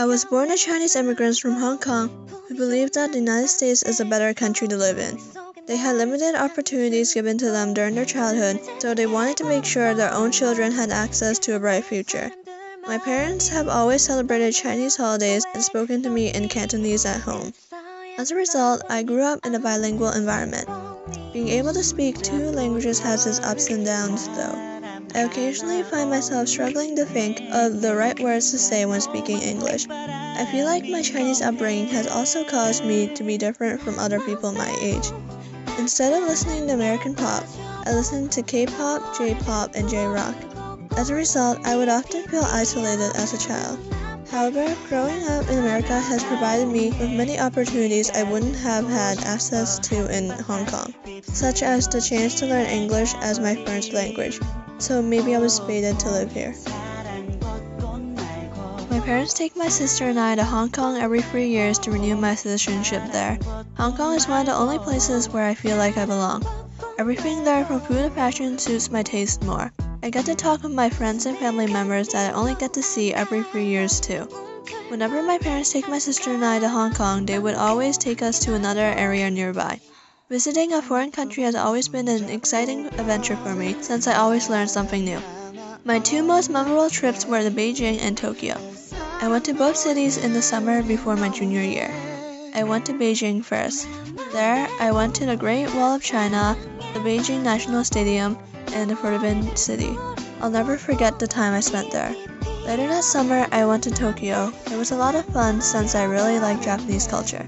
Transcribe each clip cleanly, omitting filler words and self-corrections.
I was born to Chinese immigrants from Hong Kong who believed that the United States is a better country to live in. They had limited opportunities given to them during their childhood, so they wanted to make sure their own children had access to a bright future. My parents have always celebrated Chinese holidays and spoken to me in Cantonese at home. As a result, I grew up in a bilingual environment. Being able to speak two languages has its ups and downs, though. I occasionally find myself struggling to think of the right words to say when speaking English. I feel like my Chinese upbringing has also caused me to be different from other people my age. Instead of listening to American pop, I listen to K-pop, J-pop, and J-rock. As a result, I would often feel isolated as a child. However, growing up in America has provided me with many opportunities I wouldn't have had access to in Hong Kong, such as the chance to learn English as my first language. So maybe I was fated to live here. My parents take my sister and I to Hong Kong every 3 years to renew my citizenship there. Hong Kong is one of the only places where I feel like I belong. Everything there from food to fashion suits my taste more. I get to talk with my friends and family members that I only get to see every 3 years too. Whenever my parents take my sister and I to Hong Kong, they would always take us to another area nearby. Visiting a foreign country has always been an exciting adventure for me, since I always learn something new. My two most memorable trips were to Beijing and Tokyo. I went to both cities in the summer before my junior year. I went to Beijing first. There, I went to the Great Wall of China, the Beijing National Stadium, and the Forbidden City. I'll never forget the time I spent there. Later that summer, I went to Tokyo. It was a lot of fun since I really like Japanese culture.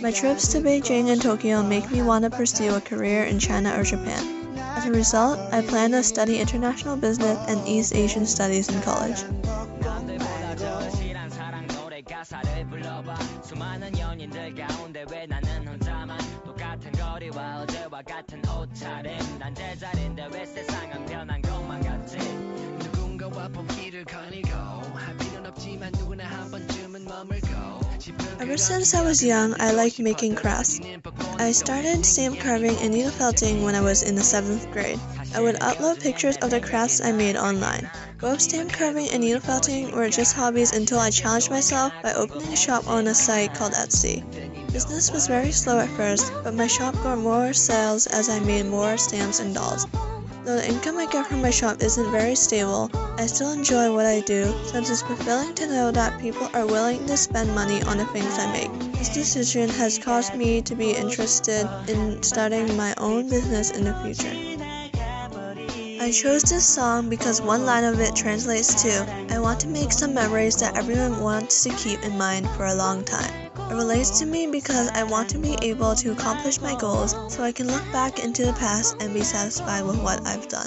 My trips to Beijing and Tokyo make me want to pursue a career in China or Japan. As a result, I plan to study international business and East Asian studies in college. Ever since I was young, I liked making crafts. I started stamp carving and needle felting when I was in the 7th grade. I would upload pictures of the crafts I made online. Both stamp carving and needle felting were just hobbies until I challenged myself by opening a shop on a site called Etsy. Business was very slow at first, but my shop got more sales as I made more stamps and dolls. Though the income I get from my shop isn't very stable, I still enjoy what I do, since it's fulfilling to know that people are willing to spend money on the things I make. This decision has caused me to be interested in starting my own business in the future. I chose this song because one line of it translates to, I want to make some memories that everyone wants to keep in mind for a long time. It relates to me because I want to be able to accomplish my goals so I can look back into the past and be satisfied with what I've done.